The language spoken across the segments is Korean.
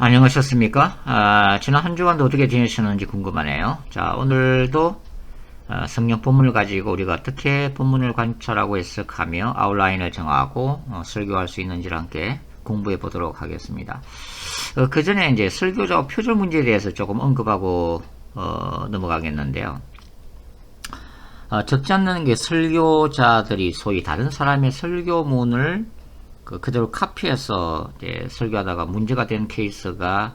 안녕하셨습니까? 지난 한 주간도 어떻게 지내셨는지 궁금하네요. 자, 오늘도 성경 본문을 가지고 우리가 어떻게 본문을 관찰하고 해석하며 아웃라인을 정하고 설교할 수 있는지를 함께 공부해 보도록 하겠습니다. 그 전에 이제 설교자 표절 문제에 대해서 조금 언급하고 넘어가겠는데요. 적지 않는 게 설교자들이 소위 다른 사람의 설교문을 그대로 카피해서 설교하다가 문제가 된 케이스가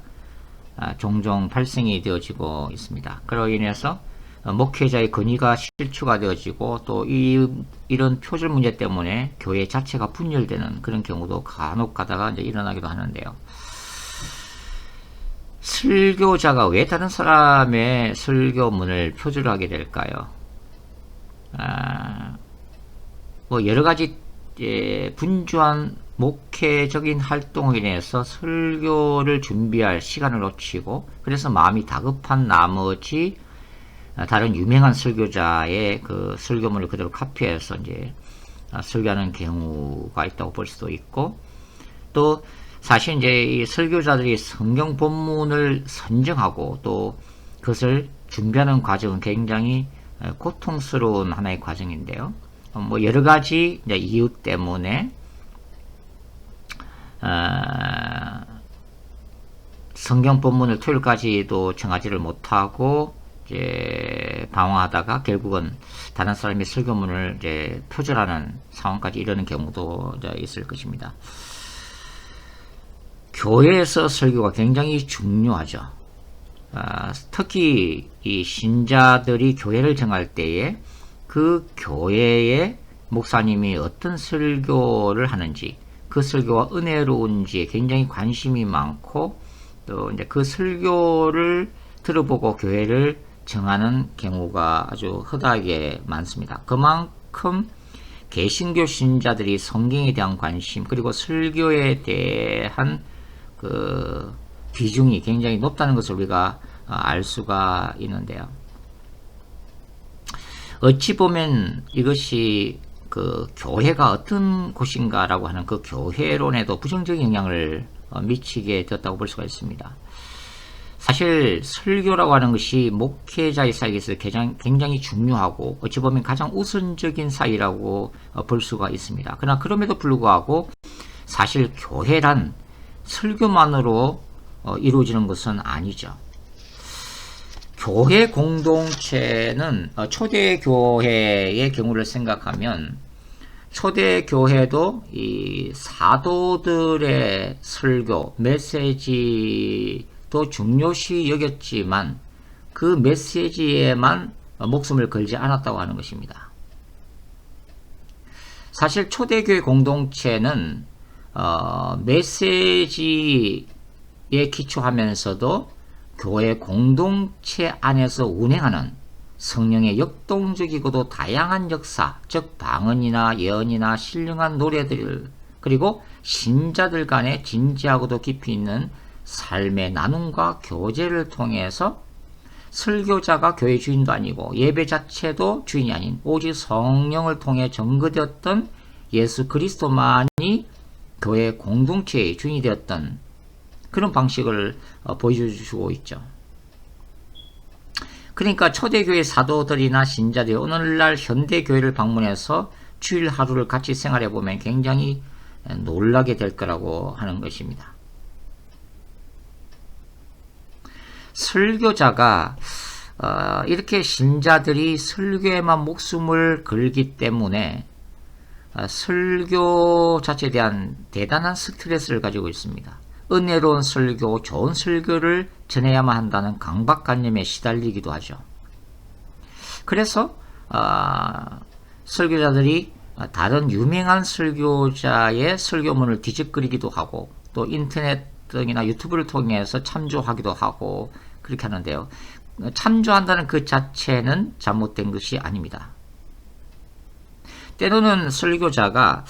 종종 발생이 되어지고 있습니다. 그로 인해서 목회자의 권위가 실추가 되어지고 또 이런 표절 문제 때문에 교회 자체가 분열되는 그런 경우도 간혹 가다가 이제 일어나기도 하는데요. 설교자가 왜 다른 사람의 설교문을 표절하게 될까요? 여러 가지 분주한 목회적인 활동으로 인해서 설교를 준비할 시간을 놓치고 그래서 마음이 다급한 나머지 다른 유명한 설교자의 그 설교문을 그대로 카피해서 이제 설교하는 경우가 있다고 볼 수도 있고, 또 사실 이제 이 설교자들이 성경 본문을 선정하고 또 그것을 준비하는 과정은 굉장히 고통스러운 하나의 과정인데요. 여러 가지 이유 때문에 성경 본문을 토요일까지도 정하지를 못하고 이제 방황하다가 결국은 다른 사람의 설교문을 이제 표절하는 상황까지 이르는 경우도 이제 있을 것입니다. 교회에서 설교가 굉장히 중요하죠. 특히 이 신자들이 교회를 정할 때에 그 교회의 목사님이 어떤 설교를 하는지, 그 설교가 은혜로운지에 굉장히 관심이 많고, 또 이제 그 설교를 들어보고 교회를 정하는 경우가 아주 흔하게 많습니다. 그만큼 개신교 신자들이 성경에 대한 관심, 그리고 설교에 대한 그 비중이 굉장히 높다는 것을 우리가 알 수가 있는데요. 어찌 보면 이것이 그 교회가 어떤 곳인가라고 하는 그 교회론에도 부정적인 영향을 미치게 되었다고 볼 수가 있습니다. 사실 설교라고 하는 것이 목회자의 사이에서 굉장히 중요하고 어찌 보면 가장 우선적인 사이라고 볼 수가 있습니다. 그러나 그럼에도 불구하고 사실 교회란 설교만으로 이루어지는 것은 아니죠. 교회 공동체는 초대교회의 경우를 생각하면 초대교회도 이 사도들의 설교, 메시지도 중요시 여겼지만 그 메시지에만 목숨을 걸지 않았다고 하는 것입니다. 사실 초대교회 공동체는 메시지에 기초하면서도 교회 공동체 안에서 운행하는 성령의 역동적이고도 다양한 역사, 즉 방언이나 예언이나 신령한 노래들, 그리고 신자들 간의 진지하고도 깊이 있는 삶의 나눔과 교제를 통해서 설교자가 교회 주인도 아니고 예배 자체도 주인이 아닌 오직 성령을 통해 전거되었던 예수 그리스도만이 교회 공동체의 주인이 되었던 그런 방식을 보여주고 있죠. 그러니까 초대교회 사도들이나 신자들이 오늘날 현대교회를 방문해서 주일 하루를 같이 생활해 보면 굉장히 놀라게 될 거라고 하는 것입니다. 설교자가 이렇게 신자들이 설교에만 목숨을 걸기 때문에 설교 자체에 대한 대단한 스트레스를 가지고 있습니다. 은혜로운 설교, 좋은 설교를 전해야만 한다는 강박관념에 시달리기도 하죠. 그래서 설교자들이 다른 유명한 설교자의 설교문을 뒤집거리기도 하고 또 인터넷 등이나 유튜브를 통해서 참조하기도 하고 그렇게 하는데요. 참조한다는 그 자체는 잘못된 것이 아닙니다. 때로는 설교자가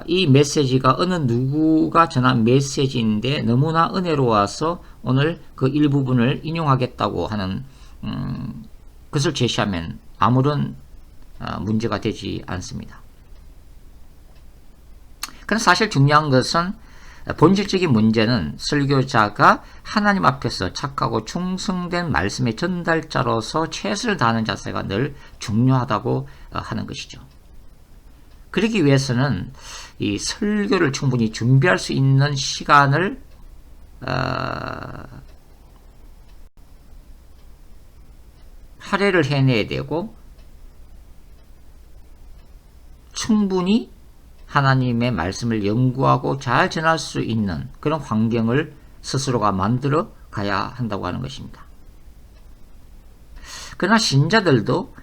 이 메시지가 어느 누구가 전한 메시지인데 너무나 은혜로워서 오늘 그 일부분을 인용하겠다고 하는 것을 제시하면 아무런 문제가 되지 않습니다. 그런데 사실 중요한 것은 본질적인 문제는 설교자가 하나님 앞에서 착하고 충성된 말씀의 전달자로서 최선을 다하는 자세가 늘 중요하다고 하는 것이죠. 그러기 위해서는 이 설교를 충분히 준비할 수 있는 시간을 할애를 해내야 되고, 충분히 하나님의 말씀을 연구하고 잘 전할 수 있는 그런 환경을 스스로가 만들어 가야 한다고 하는 것입니다. 그러나 신자들도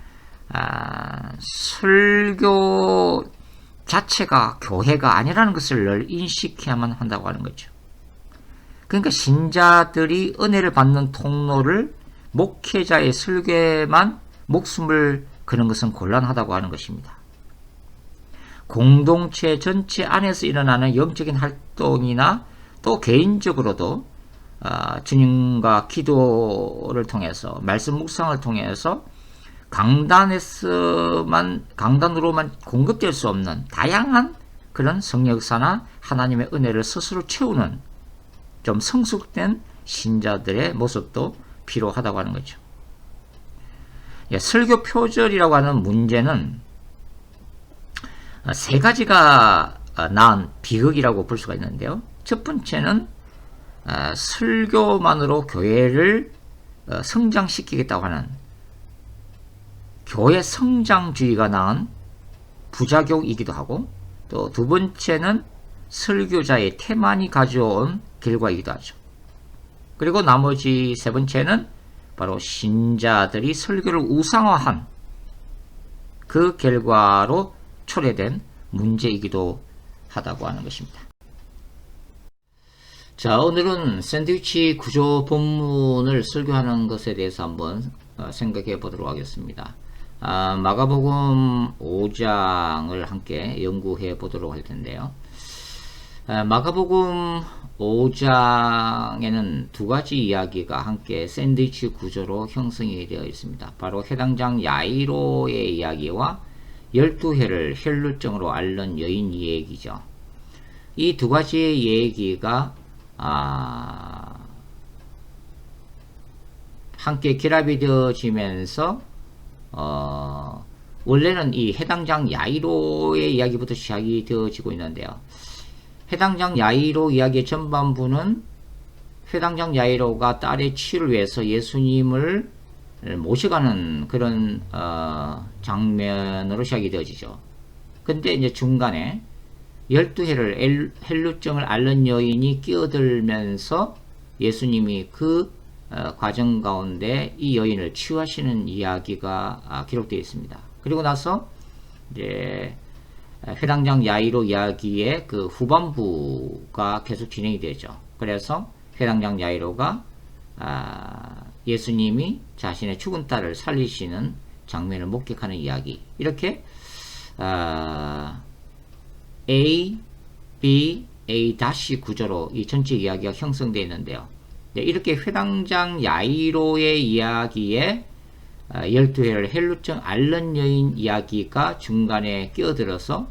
설교 자체가 교회가 아니라는 것을 늘 인식해야만 한다고 하는 거죠. 그러니까 신자들이 은혜를 받는 통로를 목회자의 설교에만 목숨을 거는 것은 곤란하다고 하는 것입니다. 공동체 전체 안에서 일어나는 영적인 활동이나 또 개인적으로도 주님과 기도를 통해서, 말씀 묵상을 통해서 강단으로만 공급될 수 없는 다양한 그런 성역사나 하나님의 은혜를 스스로 채우는 좀 성숙된 신자들의 모습도 필요하다고 하는 거죠. 설교 표절이라고 하는 문제는 세 가지가 낳은 비극이라고 볼 수가 있는데요. 첫 번째는 설교만으로 교회를 성장시키겠다고 하는 교회 성장주의가 낳은 부작용이기도 하고, 또 두 번째는 설교자의 태만이 가져온 결과이기도 하죠. 그리고 나머지 세 번째는 바로 신자들이 설교를 우상화한 그 결과로 초래된 문제이기도 하다고 하는 것입니다. 자, 오늘은 샌드위치 구조 본문을 설교하는 것에 대해서 한번 생각해 보도록 하겠습니다. 마가복음 5장을 함께 연구해 보도록 할 텐데요. 마가복음 5장에는 두 가지 이야기가 함께 샌드위치 구조로 형성이 되어 있습니다. 바로 해당장 야이로의 이야기와 12해를 혈루증으로 앓는 여인 얘기죠. 이 두 가지의 얘기가 함께 결합이 되어지면서 원래는 이 해당장 야이로의 이야기부터 시작이 되어지고 있는데요. 해당장 야이로 이야기의 전반부는 해당장 야이로가 딸의 치유를 위해서 예수님을 모셔가는 그런 장면으로 시작이 되어지죠. 근데 이제 중간에 12해를 헬루증을 앓는 여인이 끼어들면서 예수님이 그 과정 가운데 이 여인을 치유하시는 이야기가 기록되어 있습니다. 그리고 나서 이제 해당장 야이로 이야기의 그 후반부가 계속 진행이 되죠. 그래서 해당장 야이로가 예수님이 자신의 죽은 딸을 살리시는 장면을 목격하는 이야기, 이렇게 A, B, A 다시 구조로 이 전체 이야기가 형성되어 있는데요. 이렇게 해당장 야이로의 이야기에 12해를 헬루증 앓는 여인 이야기가 중간에 끼어들어서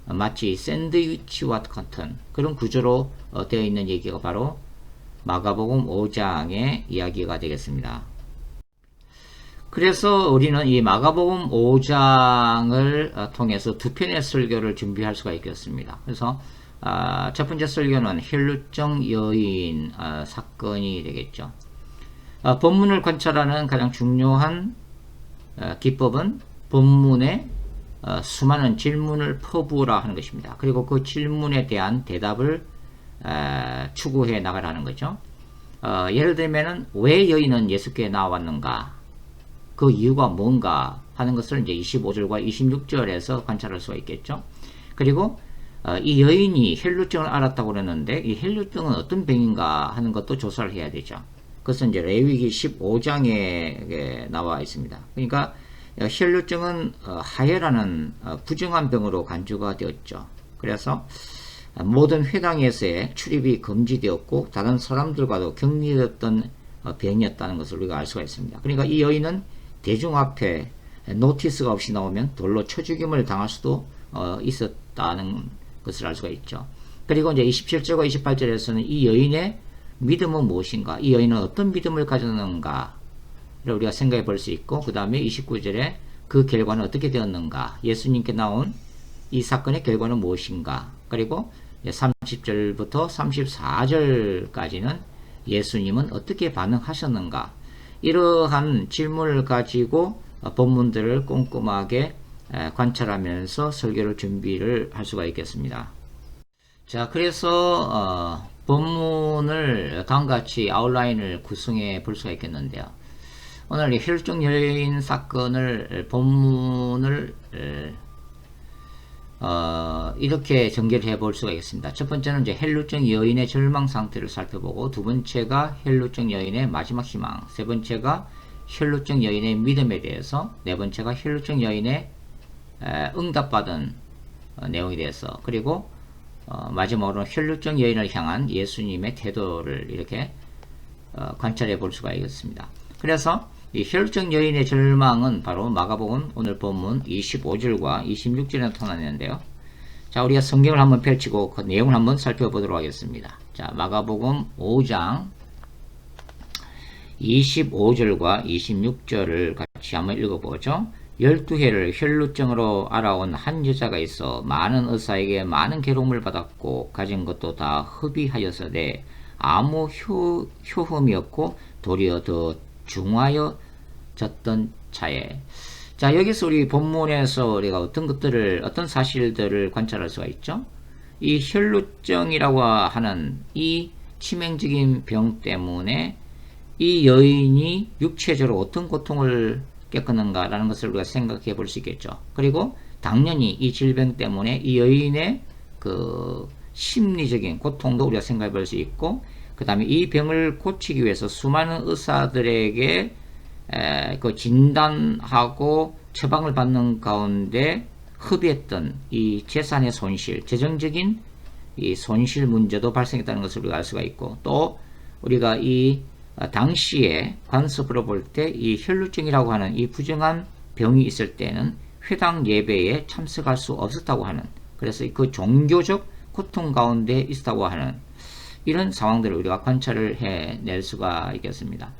마치 샌드위치와 같은 그런 구조로 되어 있는 얘기가 바로 마가복음 5장의 이야기가 되겠습니다. 그래서 우리는 이 마가복음 5장을 통해서 두 편의 설교를 준비할 수가 있겠습니다. 그래서 첫 번째 설교는 혈루증 여인 사건이 되겠죠. 본문을 관찰하는 가장 중요한 기법은 본문에 수많은 질문을 퍼부으라 하는 것입니다. 그리고 그 질문에 대한 대답을 추구해 나가라는 거죠. 예를 들면은 왜 여인은 예수께 나왔는가, 그 이유가 뭔가 하는 것을 이제 25절과 26절에서 관찰할 수가 있겠죠. 그리고 이 여인이 혈루증을 앓았다고 그랬는데 이 혈루증은 어떤 병인가 하는 것도 조사를 해야 되죠. 그것은 이제 레위기 15장에 나와 있습니다. 그러니까 혈루증은 하혈하는 부정한 병으로 간주가 되었죠. 그래서 모든 회당에서의 출입이 금지되었고 다른 사람들과도 격리되었던 병이었다는 것을 우리가 알 수가 있습니다. 그러니까 이 여인은 대중 앞에 노티스가 없이 나오면 돌로 쳐 죽임을 당할 수도 있었다는 것을 알 수가 있죠. 그리고 이제 27절과 28절에서는 이 여인의 믿음은 무엇인가, 이 여인은 어떤 믿음을 가졌는가를 우리가 생각해 볼 수 있고, 그 다음에 29절에 그 결과는 어떻게 되었는가, 예수님께 나온 이 사건의 결과는 무엇인가, 그리고 30절부터 34절까지는 예수님은 어떻게 반응하셨는가, 이러한 질문을 가지고 본문들을 꼼꼼하게 관찰하면서 설교를 준비를 할 수가 있겠습니다. 자, 그래서 본문을 다음과 같이 아웃라인을 구성해 볼 수가 있겠는데요. 오늘 이 혈루증 여인 사건을 본문을 이렇게 전개를 해 볼 수가 있습니다. 첫 번째는 이제 혈루증 여인의 절망 상태를 살펴보고, 두 번째가 혈루증 여인의 마지막 희망, 세 번째가 혈루증 여인의 믿음에 대해서, 네 번째가 혈루증 여인의 응답받은 내용에 대해서, 그리고 마지막으로 혈루증 여인을 향한 예수님의 태도를 이렇게 관찰해 볼 수가 있겠습니다. 그래서 이 혈루증 여인의 절망은 바로 마가복음 오늘 본문 25절과 26절에 나타나는데요. 자, 우리가 성경을 한번 펼치고 그 내용을 한번 살펴보도록 하겠습니다. 자, 마가복음 5장 25절과 26절을 같이 한번 읽어보죠. 12해를 혈루증으로 알아온 한 여자가 있어 많은 의사에게 많은 괴로움을 받았고 가진 것도 다 흡입하였으되 아무 효험이 없고 도리어 더 중하여졌던 차에. 자, 여기서 우리 본문에서 우리가 어떤 사실들을 관찰할 수가 있죠. 이 혈루증이라고 하는 이 치명적인 병 때문에 이 여인이 육체적으로 어떤 고통을 겪었는가 라는 것을 우리가 생각해 볼 수 있겠죠. 그리고 당연히 이 질병 때문에 이 여인의 그 심리적인 고통도 우리가 생각해 볼 수 있고, 그 다음에 이 병을 고치기 위해서 수많은 의사들에게 그 진단하고 처방을 받는 가운데 흡입했던 이 재산의 손실, 재정적인 이 손실 문제도 발생했다는 것을 우리가 알 수가 있고, 또 우리가 이 당시에 관습으로 볼 때 이 혈루증이라고 하는 이 부정한 병이 있을 때는 회당 예배에 참석할 수 없었다고 하는, 그래서 그 종교적 고통 가운데 있었다고 하는 이런 상황들을 우리가 관찰을 해낼 수가 있겠습니다.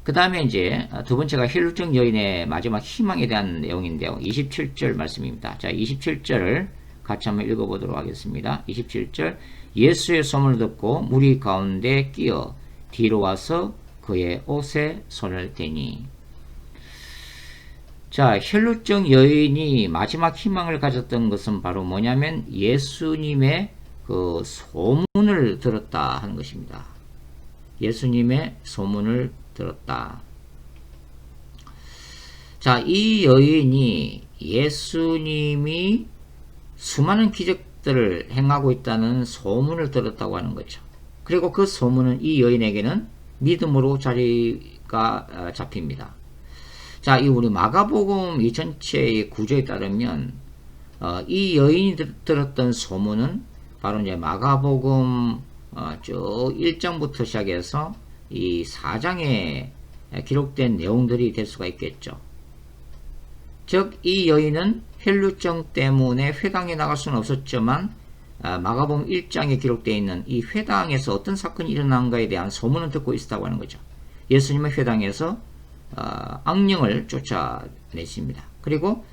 그 다음에 이제 두 번째가 혈루증 여인의 마지막 희망에 대한 내용인데요. 27절 말씀입니다. 자, 27절을 같이 한번 읽어보도록 하겠습니다. 27절, 예수의 소문을 듣고 무리 가운데 끼어 뒤로 와서 그의 옷에 손을 대니. 자, 혈루증 여인이 마지막 희망을 가졌던 것은 바로 뭐냐면 예수님의 그 소문을 들었다 하는 것입니다. 예수님의 소문을 들었다. 자, 이 여인이 예수님이 수많은 기적들을 행하고 있다는 소문을 들었다고 하는 거죠. 그리고 그 소문은 이 여인에게는 믿음으로 자리가 잡힙니다. 자, 이 우리 마가복음 이 전체의 구조에 따르면 이 여인이 들었던 소문은 바로 이제 마가복음 쭉 1장부터 시작해서 이 4장에 기록된 내용들이 될 수가 있겠죠. 즉, 이 여인은 혈루증 때문에 회당에 나갈 수는 없었지만 마가복음 1장에 기록되어 있는 이 회당에서 어떤 사건이 일어난가에 대한 소문을 듣고 있었다고 하는 거죠. 예수님의 회당에서 악령을 쫓아내십니다. 그리고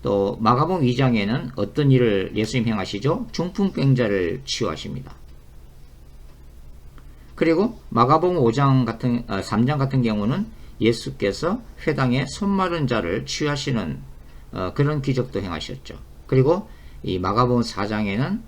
또 마가복음 2장에는 어떤 일을 예수님 행하시죠? 중풍병자를 치유하십니다. 그리고 마가복음 3장 같은 경우는 예수께서 회당에 손마른 자를 치유하시는 그런 기적도 행하셨죠. 그리고 이 마가복음 4장에는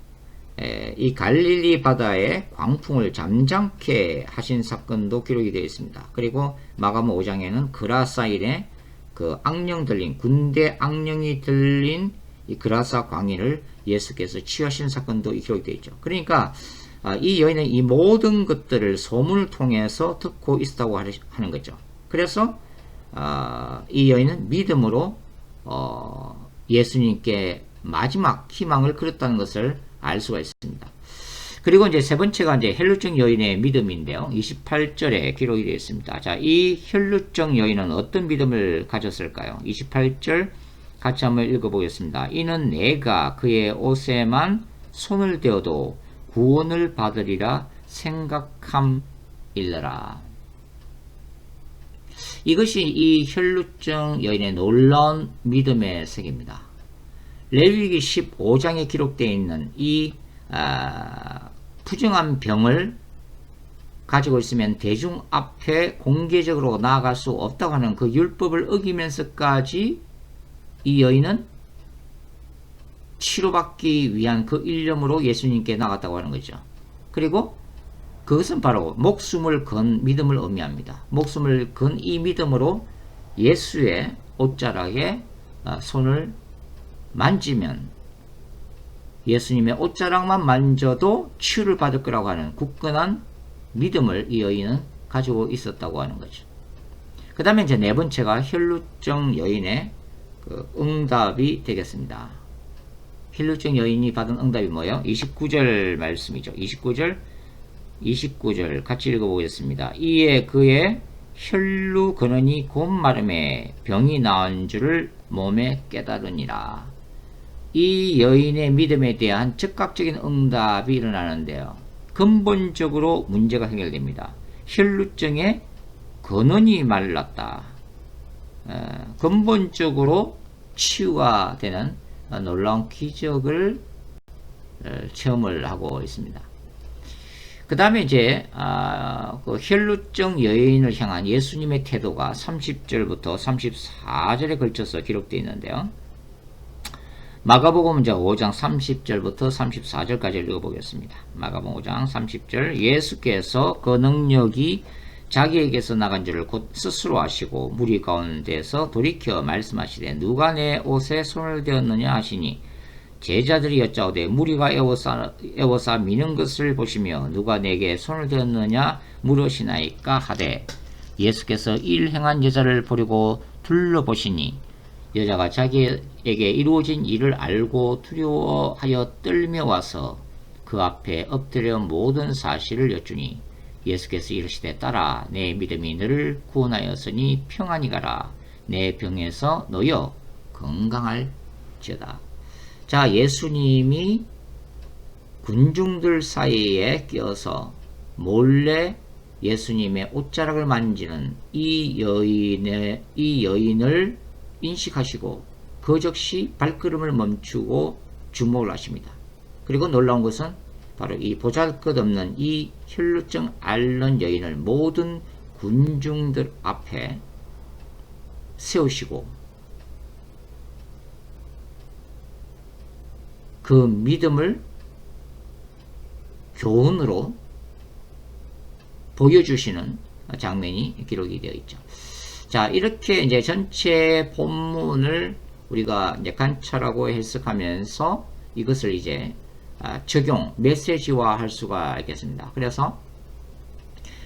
이 갈릴리 바다에 광풍을 잠잠케 하신 사건도 기록이 되어 있습니다. 그리고 마가복음 5장에는 그라사일에 그 악령 들린, 군대 악령이 들린 이 그라사 광인을 예수께서 치유하신 사건도 기록이 되어 있죠. 그러니까 이 여인은 이 모든 것들을 소문을 통해서 듣고 있었다고 하는 거죠. 그래서 이 여인은 믿음으로 예수님께 마지막 희망을 걸었다는 것을 알 수가 있습니다. 그리고 이제 세 번째가 이제 혈루증 여인의 믿음인데요. 28절에 기록이 되어 있습니다. 자, 이 혈루증 여인은 어떤 믿음을 가졌을까요? 28절 같이 한번 읽어보겠습니다. 이는 내가 그의 옷에만 손을 대어도 구원을 받으리라 생각함일러라. 이것이 이 혈루증 여인의 놀라운 믿음의 세계입니다. 레위기 15장에 기록되어 있는 이 부정한 병을 가지고 있으면 대중 앞에 공개적으로 나아갈 수 없다고 하는 그 율법을 어기면서까지 이 여인은 치료받기 위한 그 일념으로 예수님께 나갔다고 하는 거죠. 그리고 그것은 바로 목숨을 건 믿음을 의미합니다. 목숨을 건 이 믿음으로 예수의 옷자락에 손을 만지면, 예수님의 옷자락만 만져도 치유를 받을 거라고 하는 굳건한 믿음을 이 여인은 가지고 있었다고 하는 거죠. 그 다음에 이제 네 번째가 혈루증 여인의 그 응답이 되겠습니다. 혈루증 여인이 받은 응답이 뭐예요? 29절 말씀이죠. 29절 같이 읽어보겠습니다. 이에 그의 혈루 근원이 곧 마름에 병이 나은 줄을 몸에 깨달으니라. 이 여인의 믿음에 대한 즉각적인 응답이 일어나는데요. 근본적으로 문제가 해결됩니다. 혈루증의 근원이 말랐다. 근본적으로 치유가 되는 놀라운 기적을 체험을 하고 있습니다. 그 다음에 이제 그 혈루증 여인을 향한 예수님의 태도가 30절부터 34절에 걸쳐서 기록되어 있는데요. 마가복음 5장 30절부터 34절까지 읽어보겠습니다. 마가복음 5장 30절, 예수께서 그 능력이 자기에게서 나간 줄을 곧 스스로 아시고 무리 가운데서 돌이켜 말씀하시되 누가 내 옷에 손을 대었느냐 하시니 제자들이 여짜오되 무리가 애워싸 미는 것을 보시며 누가 내게 손을 대었느냐 물으시나이까 하되 예수께서 일 행한 여자를 보려고 둘러보시니 여자가 자기에게 이루어진 일을 알고 두려워하여 떨며 와서 그 앞에 엎드려 모든 사실을 여쭈니 예수께서 이르시되 딸아 내 믿음이 너를 구원하였으니 평안히 가라 내 병에서 놓여 건강할지어다. 자, 예수님이 군중들 사이에 끼어서 몰래 예수님의 옷자락을 만지는 이 여인을 인식하시고 그 즉시 발걸음을 멈추고 주목을 하십니다. 그리고 놀라운 것은 바로 이 보잘것없는 이 혈루증 앓는 여인을 모든 군중들 앞에 세우시고 그 믿음을 교훈으로 보여주시는 장면이 기록이 되어 있죠. 자, 이렇게 이제 전체 본문을 우리가 이제 관찰하고 해석하면서 이것을 이제 적용, 메시지화 할 수가 있겠습니다. 그래서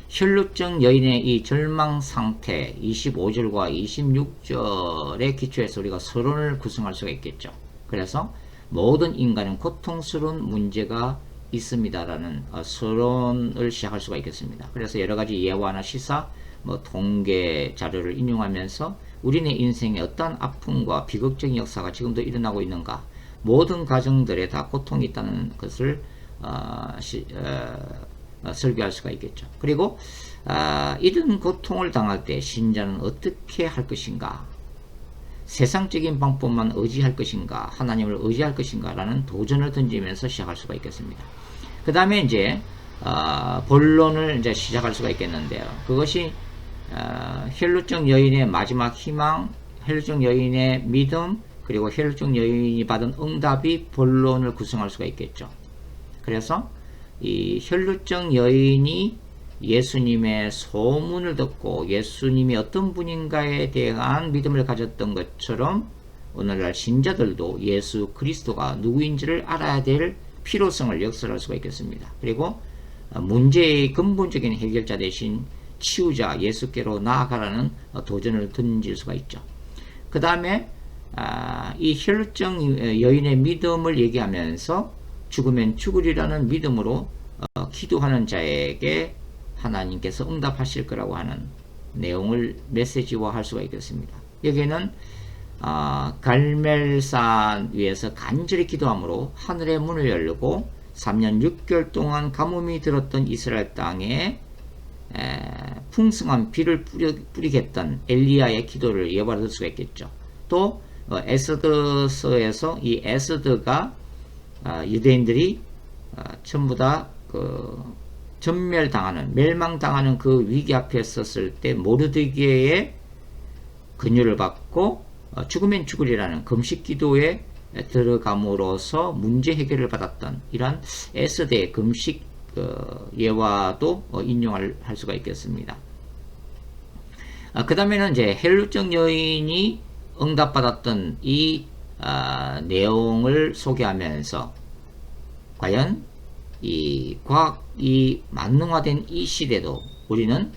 혈루증 여인의 이 절망 상태 25절과 26절에 기초해서 우리가 서론을 구성할 수가 있겠죠. 그래서 모든 인간은 고통스러운 문제가 있습니다라는 서론을 시작할 수가 있겠습니다. 그래서 여러가지 예화나 시사, 통계 자료를 인용하면서 우리네 인생에 어떤 아픔과 비극적인 역사가 지금도 일어나고 있는가, 모든 가정들에 다 고통이 있다는 것을 설교할 수가 있겠죠. 그리고 이런 고통을 당할 때 신자는 어떻게 할 것인가, 세상적인 방법만 의지할 것인가, 하나님을 의지할 것인가 라는 도전을 던지면서 시작할 수가 있겠습니다. 그 다음에 이제 본론을 이제 시작할 수가 있겠는데요. 그것이 혈루증 여인의 마지막 희망, 혈루증 여인의 믿음, 그리고 혈루증 여인이 받은 응답이 본론을 구성할 수가 있겠죠. 그래서 이 혈루증 여인이 예수님의 소문을 듣고 예수님이 어떤 분인가에 대한 믿음을 가졌던 것처럼 오늘날 신자들도 예수 그리스도가 누구인지를 알아야 될 필요성을 역설할 수가 있겠습니다. 그리고 문제의 근본적인 해결자 대신 치유자 예수께로 나아가라는 도전을 던질 수가 있죠. 그 다음에 이 혈루증 여인의 믿음을 얘기하면서 죽으면 죽으리라는 믿음으로 기도하는 자에게 하나님께서 응답하실 거라고 하는 내용을 메시지화할 수가 있겠습니다. 여기에는 갈멜산 위에서 간절히 기도함으로 하늘의 문을 열고 3년 6개월 동안 가뭄이 들었던 이스라엘 땅에 풍성한 비를 뿌리겠다는 엘리야의 기도를 예발할 수가 있겠죠. 또 에스더서에서 이 에스더가 유대인들이 전부 다 전멸당하는, 멸망당하는 그 위기 앞에 섰을 때 모르드게의 근유를 받고 죽으면 죽으리라는 금식 기도에 들어감으로써 문제 해결을 받았던 이러한 에스더의 금식 예화도 인용할 수가 있겠습니다. 그 다음에는 이제 헬루적 여인이 응답받았던 이 내용을 소개하면서 과연 이 과학이 만능화된 이 시대도 우리는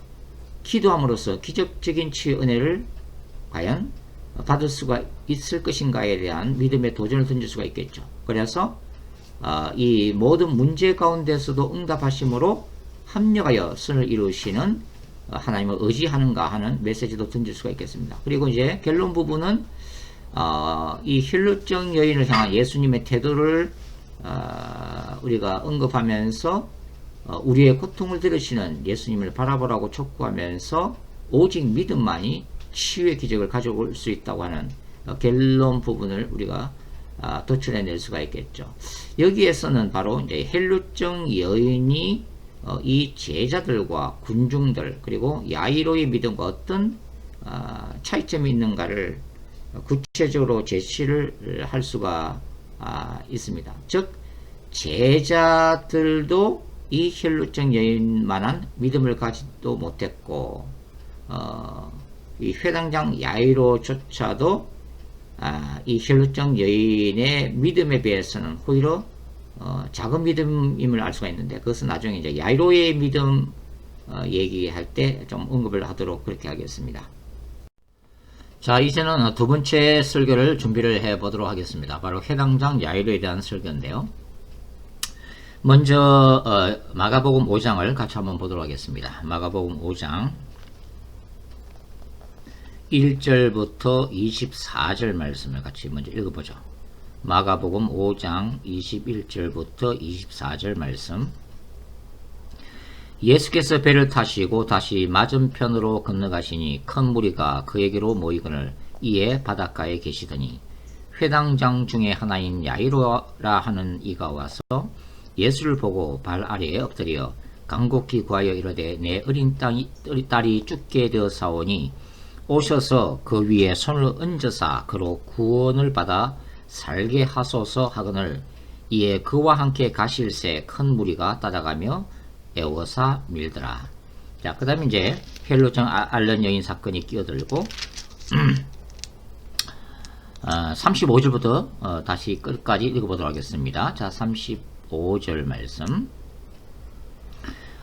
기도함으로써 기적적인 치유의 은혜를 과연 받을 수가 있을 것인가에 대한 믿음의 도전을 던질 수가 있겠죠. 그래서 이 모든 문제 가운데서도 응답하심으로 합력하여 선을 이루시는 하나님을 의지하는가 하는 메시지도 던질 수가 있겠습니다. 그리고 이제 결론 부분은 이 혈루증 여인을 향한 예수님의 태도를 우리가 언급하면서 우리의 고통을 들으시는 예수님을 바라보라고 촉구하면서 오직 믿음만이 치유의 기적을 가져올 수 있다고 하는 결론 부분을 우리가 도출해낼 수가 있겠죠. 여기에서는 바로 이제 헬루증 여인이 이 제자들과 군중들 그리고 야이로의 믿음과 어떤 차이점이 있는가를 구체적으로 제시를 할 수가 있습니다. 즉 제자들도 이 혈루증 여인만한 믿음을 가지도 못했고 이 회당장 야이로조차도 이 혈루증 여인의 믿음에 비해서는 오히려 작은 믿음임을 알 수가 있는데 그것은 나중에 이제 야이로의 믿음 얘기할 때 좀 언급을 하도록 그렇게 하겠습니다. 자, 이제는 두 번째 설교를 준비를 해 보도록 하겠습니다. 바로 회당장 야이로에 대한 설교인데요. 먼저 마가복음 5장을 같이 한번 보도록 하겠습니다. 마가복음 5장 1절부터 24절 말씀을 같이 먼저 읽어보죠. 마가복음 5장 21절부터 24절 말씀. 예수께서 배를 타시고 다시 맞은편으로 건너가시니 큰 무리가 그에게로 모이거늘 이에 바닷가에 계시더니 회당장 중에 하나인 야이로라 하는 이가 와서 예수를 보고 발 아래에 엎드려 간곡히 구하여 이르되 내 어린 딸이 죽게 되었사오니 오셔서 그 위에 손을 얹으사 그로 구원을 받아 살게 하소서 하거늘 이에 그와 함께 가실새 큰 무리가 따라가며 애워사 밀더라. 자, 그 다음에 이제 헬루증 앓는 여인 사건이 끼어들고 35절부터 다시 끝까지 읽어보도록 하겠습니다. 자, 35절 말씀.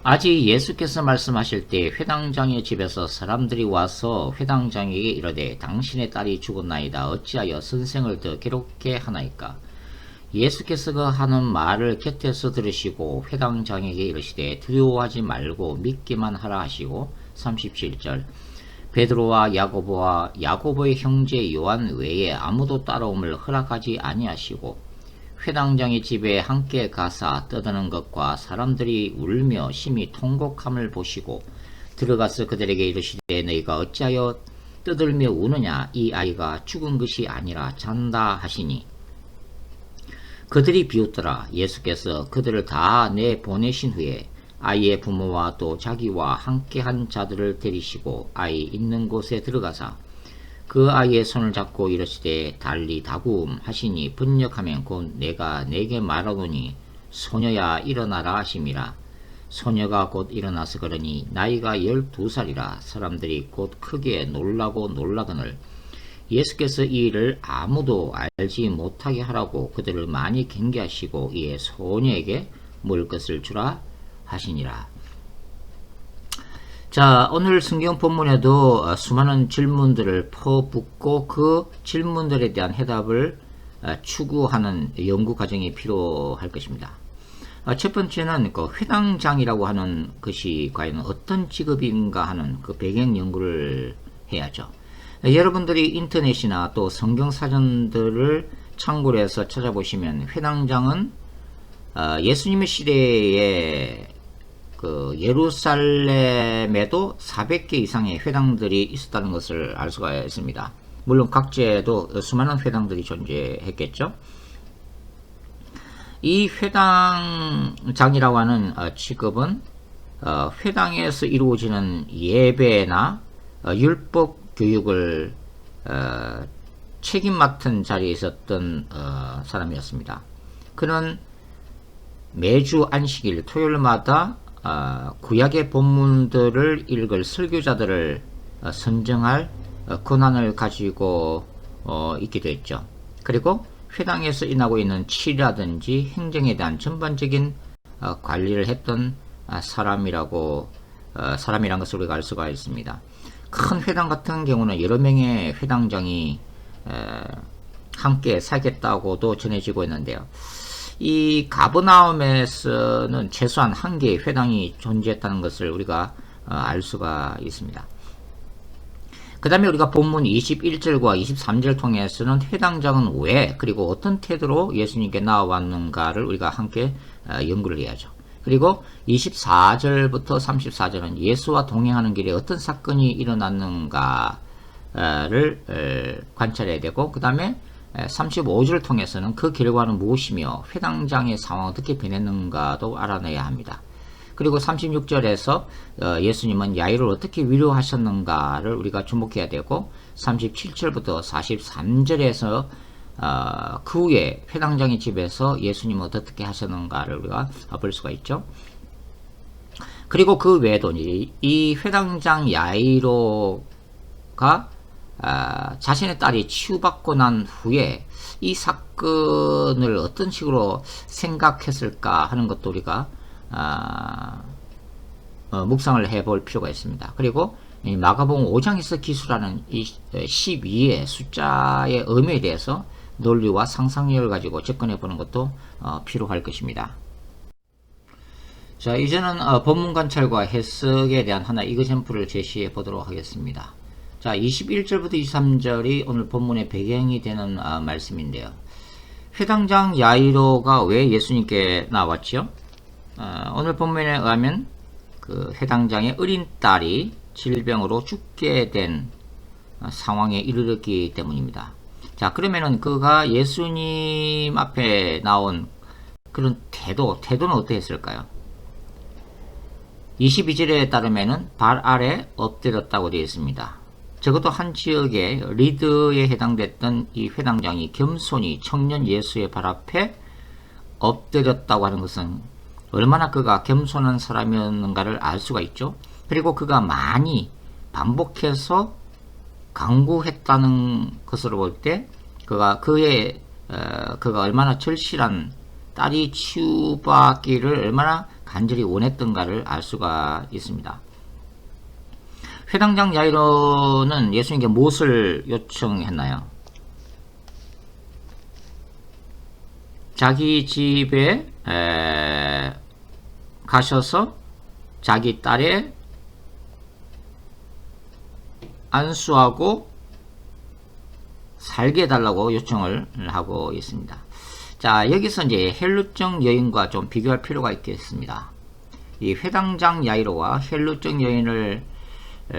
아직 예수께서 말씀하실 때 회당장의 집에서 사람들이 와서 회당장에게 이르되 당신의 딸이 죽었나이다. 어찌하여 선생을 더 괴롭게 하나이까? 예수께서 그 하는 말을 곁에서 들으시고 회당장에게 이르시되 두려워하지 말고 믿기만 하라 하시고 37절 베드로와 야고보와 야고보의 형제 요한 외에 아무도 따라옴을 허락하지 아니하시고 회당장의 집에 함께 가사 떠드는 것과 사람들이 울며 심히 통곡함을 보시고 들어가서 그들에게 이르시되 너희가 어찌하여 떠들며 우느냐? 이 아이가 죽은 것이 아니라 잔다 하시니 그들이 비웃더라. 예수께서 그들을 다 내보내신 후에 아이의 부모와 또 자기와 함께한 자들을 데리시고 아이 있는 곳에 들어가사 그 아이의 손을 잡고 이르시되 달리 다구움 하시니 번역하면 곧 내가 내게 말하노니 소녀야 일어나라 하심이라. 소녀가 곧 일어나서 걸으니 나이가 12살이라. 사람들이 곧 크게 놀라고 놀라거늘 예수께서 이 일을 아무도 알지 못하게 하라고 그들을 많이 경계하시고 이에 소녀에게 먹을 것을 주라 하시니라. 자, 오늘 성경 본문에도 수많은 질문들을 퍼붓고 그 질문들에 대한 해답을 추구하는 연구 과정이 필요할 것입니다. 첫 번째는 그 회당장이라고 하는 것이 과연 어떤 직업인가 하는 그 배경 연구를 해야죠. 여러분들이 인터넷이나 또 성경 사전들을 참고로 해서 찾아보시면 회당장은 예수님의 시대에 그 예루살렘에도 400개 이상의 회당들이 있었다는 것을 알 수가 있습니다. 물론 각지에도 수많은 회당들이 존재했겠죠. 이 회당장이라고 하는 직업은 회당에서 이루어지는 예배나 율법 교육을 책임 맡은 자리에 있었던 사람이었습니다. 그는 매주 안식일 토요일마다 구약의 본문들을 읽을 설교자들을 선정할 권한을 가지고 있기도 했죠. 그리고 회당에서 인하고 있는 치라든지 행정에 대한 전반적인 관리를 했던 사람이란 것을 우리가 알 수가 있습니다. 큰 회당 같은 경우는 여러 명의 회당장이 함께 살겠다고도 전해지고 있는데요. 이 가버나움에서는 최소한 한 개의 회당이 존재했다는 것을 우리가 알 수가 있습니다. 그 다음에 우리가 본문 21절과 23절 통해서는 회당장은 왜 그리고 어떤 태도로 예수님께 나와왔는가를 우리가 함께 연구를 해야죠. 그리고 24절부터 34절은 예수와 동행하는 길에 어떤 사건이 일어났는가를 관찰해야 되고, 그 다음에 35절을 통해서는 그 결과는 무엇이며 회당장의 상황을 어떻게 변했는가도 알아내야 합니다. 그리고 36절에서 예수님은 야이로를 어떻게 위로하셨는가를 우리가 주목해야 되고, 37절부터 43절에서 그 후에 회당장의 집에서 예수님은 어떻게 하셨는가를 우리가 볼 수가 있죠. 그리고 그 외에도 이 회당장 야이로가 자신의 딸이 치유받고 난 후에 이 사건을 어떤 식으로 생각했을까 하는 것도 우리가 묵상을 해볼 필요가 있습니다. 그리고 마가복음 5장에서 기술하는 이 12의 숫자의 의미에 대해서 논리와 상상력을 가지고 접근해 보는 것도 필요할 것입니다. 자, 이제는 본문 관찰과 해석에 대한 하나 이그젬플을 제시해 보도록 하겠습니다. 자, 21절부터 23절이 오늘 본문의 배경이 되는 말씀인데요. 회당장 야이로가 왜 예수님께 나왔죠? 오늘 본문에 의하면 그 회당장의 어린 딸이 질병으로 죽게 된 상황에 이르렀기 때문입니다. 자, 그러면은 그가 예수님 앞에 나온 그런 태도는 어떠했을까요? 22절에 따르면은 발 아래 엎드렸다고 되어 있습니다. 적어도 한 지역의 리드에 해당됐던 이 회당장이 겸손히 청년 예수의 발 앞에 엎드렸다고 하는 것은 얼마나 그가 겸손한 사람이었는가를 알 수가 있죠. 그리고 그가 많이 반복해서 강구했다는 것으로 볼 때 그가 얼마나 절실한 딸이 치유받기를 얼마나 간절히 원했던가를 알 수가 있습니다. 회당장 야이로는 예수님께 무엇을 요청했나요? 자기 집에 가셔서 자기 딸의 안수하고 살게 해달라고 요청을 하고 있습니다. 자, 여기서 이제 헬루증 여인과 좀 비교할 필요가 있겠습니다. 이 회당장 야이로와 헬루증 여인을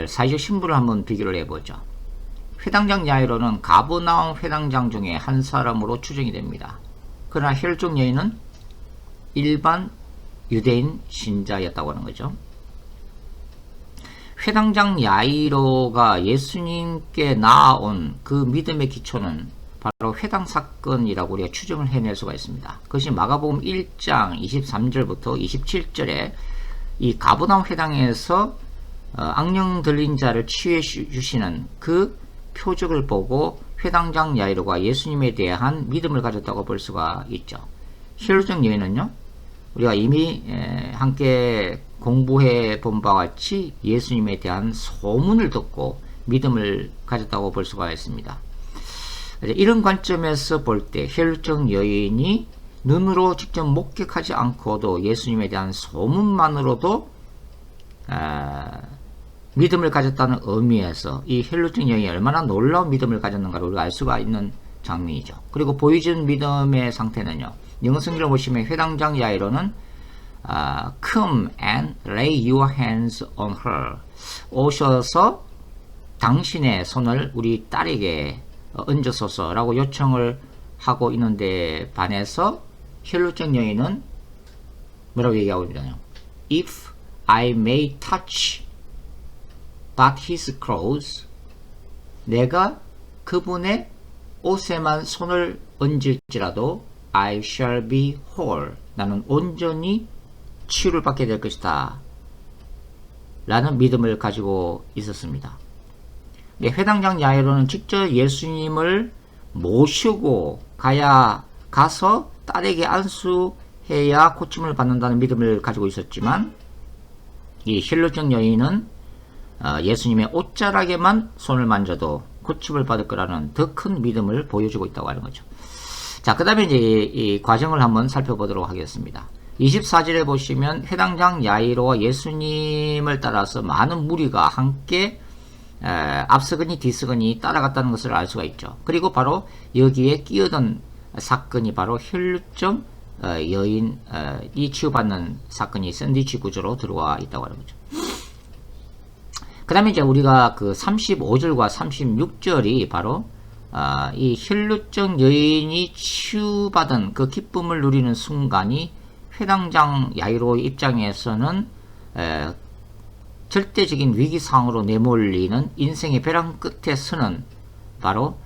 사회적 신분을 한번 비교를 해보죠. 회당장 야이로는 가버나움 회당장 중에 한 사람으로 추정이 됩니다. 그러나 헬루증 여인은 일반 유대인 신자였다고 하는 거죠. 회당장 야이로가 예수님께 나아온 그 믿음의 기초는 바로 회당 사건이라고 우리가 추정을 해낼 수가 있습니다. 그것이 마가복음 1장 23절부터 27절에 이 가버나움 회당에서 악령 들린 자를 치유해 주시는 그 표적을 보고 회당장 야이로가 예수님에 대한 믿음을 가졌다고 볼 수가 있죠. 헬루증 여인은요, 우리가 이미 함께 공부해 본 바와 같이 예수님에 대한 소문을 듣고 믿음을 가졌다고 볼 수가 있습니다. 이런 관점에서 볼 때 헬루증 여인이 눈으로 직접 목격하지 않고도 예수님에 대한 소문만으로도 믿음을 가졌다는 의미에서 이 헬루증 여인이 얼마나 놀라운 믿음을 가졌는가를 우리가 알 수가 있는 장면이죠. 그리고 보여준 믿음의 상태는요, 영어 성경을 보시면 회당장 야이로는 Come and lay your hands on her. 오셔서 당신의 손을 우리 딸에게 얹어소서라고 요청을 하고 있는데 반해서 헬루적 여인은 뭐라고 얘기하고 있냐면 If I may touch but his clothes, 내가 그분의 옷에만 손을 얹을지라도 I shall be whole. 나는 온전히 치유를 받게 될 것이다 라는 믿음을 가지고 있었습니다. 회당장 야이로는 직접 예수님을 모시고 가서 딸에게 안수해야 고침을 받는다는 믿음을 가지고 있었지만 이 헬루적 여인은 예수님의 옷자락에만 손을 만져도 고침을 받을 거라는 더 큰 믿음을 보여주고 있다고 하는 거죠. 자, 그 다음에 이제 이 과정을 한번 살펴보도록 하겠습니다. 24절에 보시면 회당장 야이로와 예수님을 따라서 많은 무리가 함께 앞서거니 뒤서거니 따라갔다는 것을 알 수가 있죠. 그리고 바로 여기에 끼어든 사건이 바로 혈루증 여인이 치유받는 사건이 샌드위치 구조로 들어와 있다고 하는 거죠. 그 다음에 이제 우리가 그 35절과 36절이 바로 이 혈루증 여인이 치유받은 그 기쁨을 누리는 순간이 회당장 야이로의 입장에서는 절대적인 위기상으로 내몰리는 인생의 벼랑 끝에 서는 바로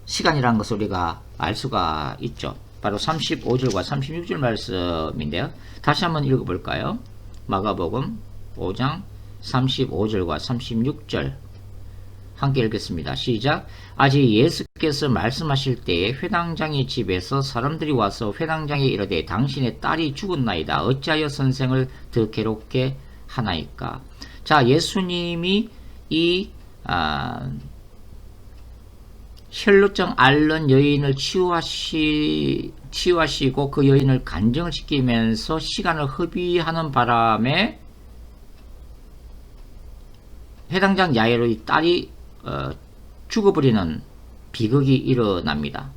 시간이라는 것을 우리가 알 수가 있죠. 바로 35절과 36절 말씀인데요. 다시 한번 읽어볼까요? 마가복음 5장 35절과 36절 함께 읽겠습니다. 시작. 아직 예수께서 말씀하실 때에 회당장의 집에서 사람들이 와서 회당장에 이르되 당신의 딸이 죽었나이다. 어찌하여 선생을 더 괴롭게 하나이까? 자, 예수님이 이 혈루증 앓는 여인을 치유하시고 그 여인을 간증을 시키면서 시간을 허비하는 바람에 회당장 야이로의 딸이 죽어버리는 비극이 일어납니다.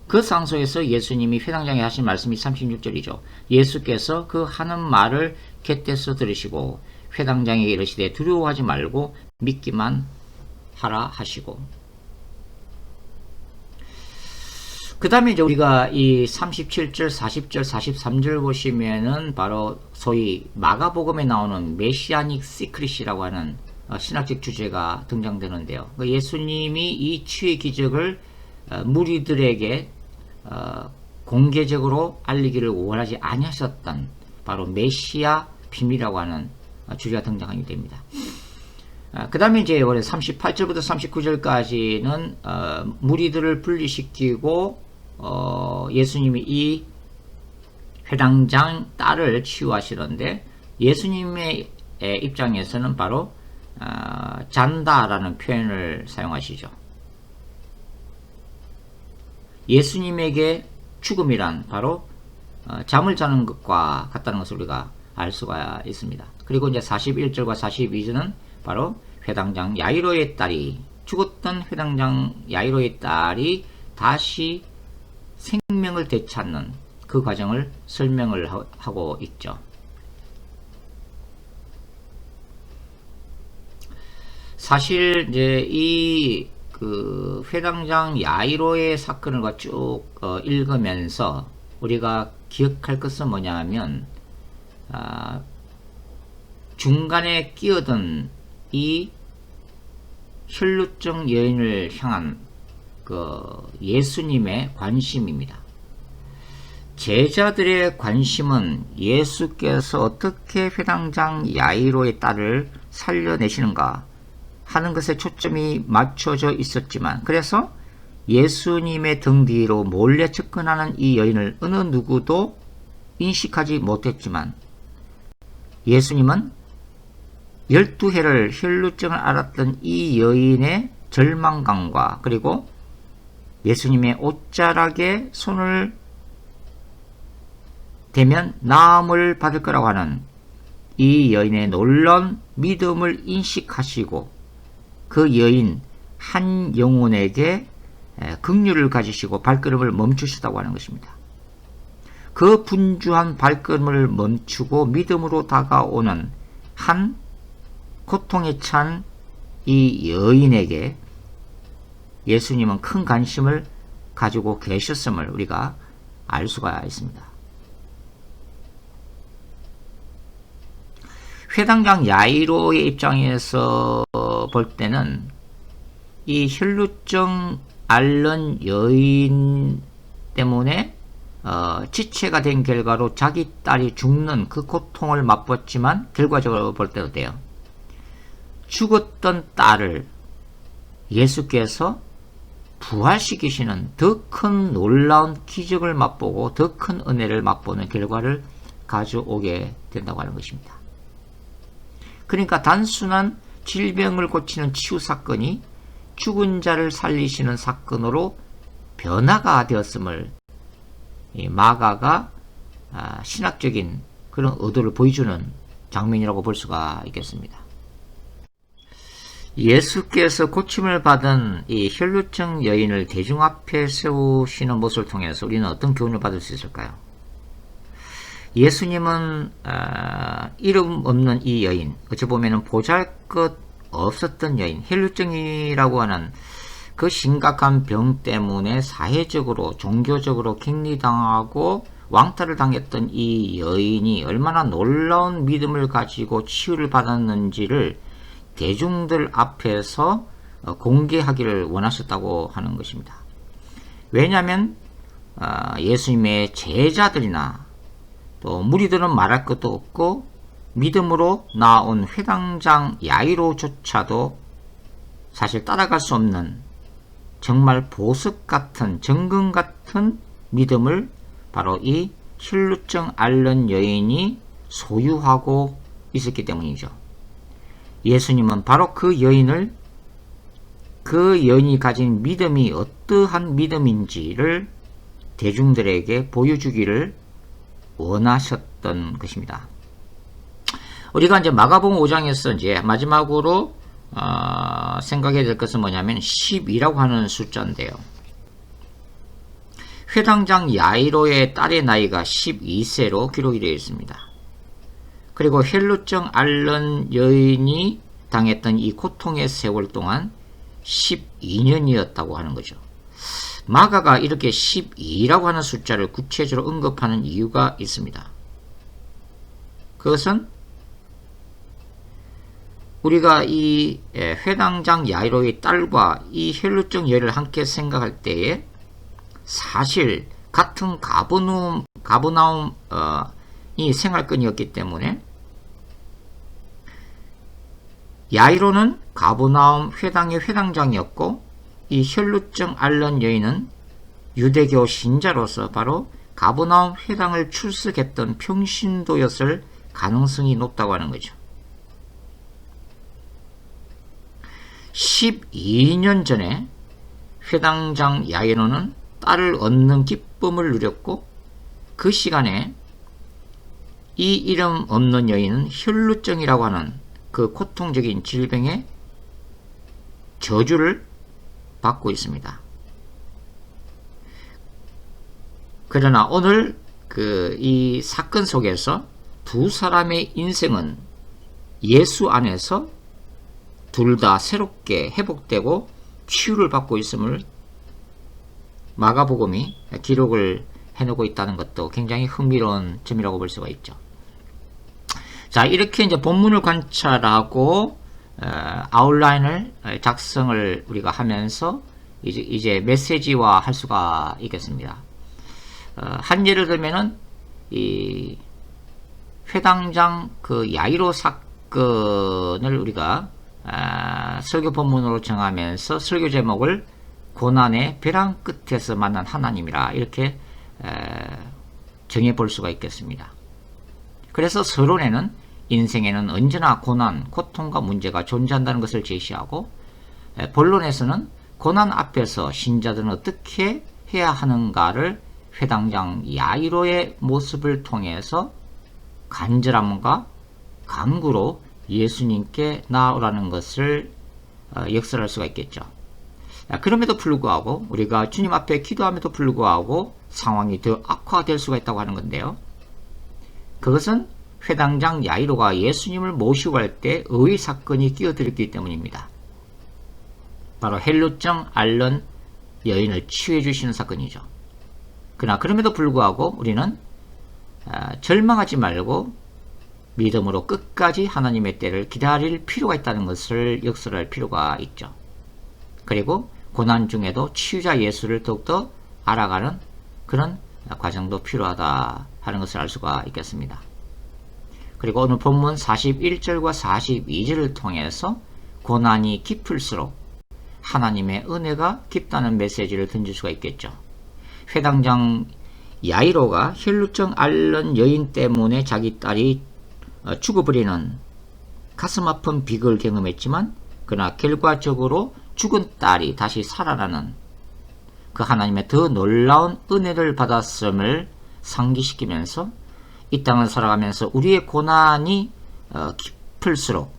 그 상소에서 예수님이 회당장에 하신 말씀이 36절이죠. 예수께서 그 하는 말을 곁에서 들으시고 회당장에게 이르시되 두려워하지 말고 믿기만 하라 하시고, 그 다음에 이제 우리가 이 37절, 40절, 43절 보시면은 바로 소위 마가복음에 나오는 메시아닉 시크릿이라고 하는 신학적 주제가 등장되는데요. 예수님이 이 치유의 기적을 무리들에게 공개적으로 알리기를 원하지 아니하셨던 바로 메시아 비밀이라고 하는 주제가 등장하게 됩니다. 그 다음에 이제 원래 38절부터 39절까지는 무리들을 분리시키고 예수님이 이 회당장 딸을 치유하시는데 예수님의 입장에서는 바로 잔다라는 표현을 사용하시죠. 예수님에게 죽음이란 바로 잠을 자는 것과 같다는 것을 우리가 알 수가 있습니다. 그리고 이제 41절과 42절은 바로 회당장 야이로의 딸이 죽었던 회당장 야이로의 딸이 다시 생명을 되찾는 그 과정을 설명을 하고 있죠. 사실 이제 이 그 회당장 야이로의 사건을 쭉 읽으면서 우리가 기억할 것은 뭐냐면 중간에 끼어든 이 혈루증 여인을 향한 그 예수님의 관심입니다. 제자들의 관심은 예수께서 어떻게 회당장 야이로의 딸을 살려내시는가 하는 것에 초점이 맞춰져 있었지만, 그래서 예수님의 등 뒤로 몰래 접근하는 이 여인을 어느 누구도 인식하지 못했지만 예수님은 12해를 혈루증을 앓았던 이 여인의 절망감과 그리고 예수님의 옷자락에 손을 대면 나음을 받을 거라고 하는 이 여인의 놀라운 믿음을 인식하시고 그 여인 한 영혼에게 긍휼을 가지시고 발걸음을 멈추시다고 하는 것입니다. 그 분주한 발걸음을 멈추고 믿음으로 다가오는 한 고통에 찬 이 여인에게 예수님은 큰 관심을 가지고 계셨음을 우리가 알 수가 있습니다. 회당장 야이로의 입장에서 볼 때는 이 혈루증 앓는 여인 때문에 지체가 된 결과로 자기 딸이 죽는 그 고통을 맛봤지만 결과적으로 볼 때도 돼요. 죽었던 딸을 예수께서 부활시키시는 더 큰 놀라운 기적을 맛보고 더 큰 은혜를 맛보는 결과를 가져오게 된다고 하는 것입니다. 그러니까 단순한 질병을 고치는 치유 사건이 죽은 자를 살리시는 사건으로 변화가 되었음을 마가가 신학적인 그런 의도를 보여주는 장면이라고 볼 수가 있겠습니다. 예수께서 고침을 받은 이 혈루증 여인을 대중 앞에 세우시는 모습을 통해서 우리는 어떤 교훈을 받을 수 있을까요? 예수님은 이름 없는 이 여인, 어찌 보면 보잘것 없었던 여인, 혈루증이라고 하는 그 심각한 병 때문에 사회적으로 종교적으로 격리당하고 왕따를 당했던 이 여인이 얼마나 놀라운 믿음을 가지고 치유를 받았는지를 대중들 앞에서 공개하기를 원하셨다고 하는 것입니다. 왜냐하면 예수님의 제자들이나 또 무리들은 말할 것도 없고 믿음으로 나온 회당장 야이로조차도 사실 따라갈 수 없는 정말 보석 같은 정금 같은 믿음을 바로 이 혈루증 앓는 여인이 소유하고 있었기 때문이죠. 예수님은 바로 그 여인이 가진 믿음이 어떠한 믿음인지를 대중들에게 보여주기를 원하셨던 것입니다. 우리가 이제 마가복음 5장에서 이제 마지막으로 생각해야 될 것은 뭐냐면 12라고 하는 숫자인데요. 회당장 야이로의 딸의 나이가 12세로 기록이 되어 있습니다. 그리고 혈루증 앓는 여인이 당했던 이 고통의 세월 동안 12년이었다고 하는 거죠. 마가가 이렇게 12라고 하는 숫자를 구체적으로 언급하는 이유가 있습니다. 그것은 우리가 이 회당장 야이로의 딸과 이 혈루증 여인을 함께 생각할 때에 사실 같은 가버나움이 생활권이었기 때문에 야이로는 가버나움 회당의 회당장이었고 이 혈루증 앓는 여인은 유대교 신자로서 바로 가버나움 회당을 출석했던 평신도였을 가능성이 높다고 하는 거죠. 12년 전에 회당장 야이로는 딸을 얻는 기쁨을 누렸고 그 시간에 이 이름 없는 여인은 혈루증이라고 하는 그 고통적인 질병의 저주를 받고 있습니다. 그러나 오늘 이 사건 속에서 두 사람의 인생은 예수 안에서 둘 다 새롭게 회복되고 치유를 받고 있음을 마가복음이 기록을 해놓고 있다는 것도 굉장히 흥미로운 점이라고 볼 수가 있죠. 자, 이렇게 이제 본문을 관찰하고 아웃라인을 작성을 우리가 하면서 이제 메시지화 할 수가 있겠습니다. 한 예를 들면은 이 회당장 그 야이로 사건을 우리가 설교 본문으로 정하면서 설교 제목을 고난의 벼랑 끝에서 만난 하나님이라 이렇게 정해 볼 수가 있겠습니다. 그래서 서론에는 인생에는 언제나 고난, 고통과 문제가 존재한다는 것을 제시하고 본론에서는 고난 앞에서 신자들은 어떻게 해야 하는가를 회당장 야이로의 모습을 통해서 간절함과 간구로 예수님께 나오라는 것을 역설할 수가 있겠죠. 그럼에도 불구하고 우리가 주님 앞에 기도함에도 불구하고 상황이 더 악화될 수가 있다고 하는 건데요. 그것은 회당장 야이로가 예수님을 모시고 갈 때 의의 사건이 끼어들었기 때문입니다. 바로 헬루증 앓는 여인을 치유해 주시는 사건이죠. 그러나 그럼에도 불구하고 우리는 절망하지 말고 믿음으로 끝까지 하나님의 때를 기다릴 필요가 있다는 것을 역설할 필요가 있죠. 그리고 고난 중에도 치유자 예수를 더욱더 알아가는 그런 과정도 필요하다 하는 것을 알 수가 있겠습니다. 그리고 오늘 본문 41절과 42절을 통해서 고난이 깊을수록 하나님의 은혜가 깊다는 메시지를 던질 수가 있겠죠. 회당장 야이로가 혈루증 앓는 여인 때문에 자기 딸이 죽어버리는 가슴 아픈 비극을 경험했지만 그러나 결과적으로 죽은 딸이 다시 살아나는 그 하나님의 더 놀라운 은혜를 받았음을 상기시키면서 이 땅을 살아가면서 우리의 고난이 깊을수록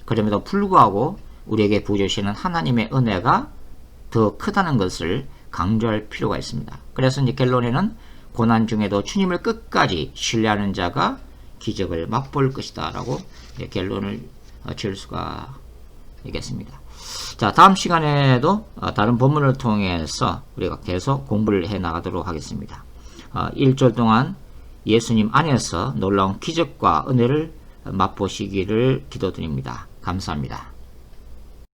그럼에도 불구하고 우리에게 부어주시는 하나님의 은혜가 더 크다는 것을 강조할 필요가 있습니다. 그래서 이제 결론에는 고난 중에도 주님을 끝까지 신뢰하는 자가 기적을 맛볼 것이다 라고 결론을 지을 수가 있겠습니다. 자, 다음 시간에도 다른 본문을 통해서 우리가 계속 공부를 해 나가도록 하겠습니다. 1절 동안 예수님 안에서 놀라운 기적과 은혜를 맛보시기를 기도드립니다. 감사합니다.